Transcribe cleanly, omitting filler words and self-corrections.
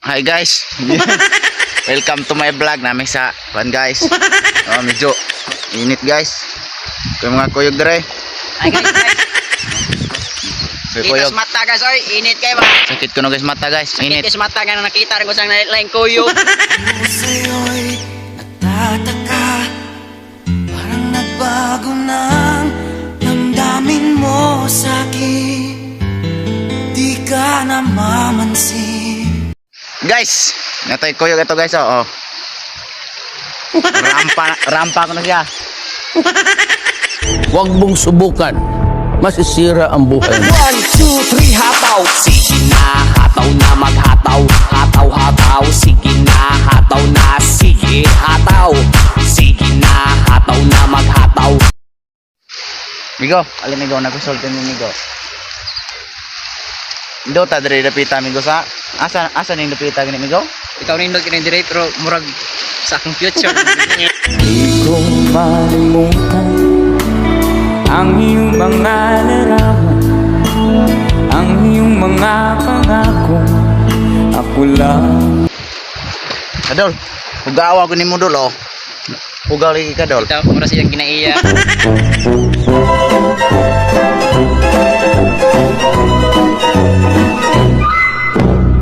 Hi guys. Welcome to my vlog namin sa pan guys. Medyo init guys. Kaya mga kuyog dire. Ay guys. Kuyog. Kita mata guys, oy, init kayo ba? Sakit ko no guys mata guys. Init. Kita mata nga nakita rin ko sang lain kuyog. Sa'yo'y nagtataka, parang nagbago ng damdamin mo sa'kin, di ka namamansin. Guys, natay kuyog ito guys oh. Rampa ko na siya. Huwag mong subukan. Masisira ang buhay mo. 1, 2, 3, hataw. Sige na, hataw na maghataw. Hataw, hataw, sige na, hataw na. Sige, hataw. Sige na, hataw na maghataw. Migo, alin migo nagsusulti ni migo. Do ta dire dapita migo sa asa ning dapita gani migo? Ikaw rin kini dire pero murag sa akong future. Di ko malimutan ang iyong mga larawan, ang iyong mga pangako. Ako lang. Kadol, ugawa ko nimo dol oh. Ugaw lagi ka dol. Ito mura siyang kinaiya.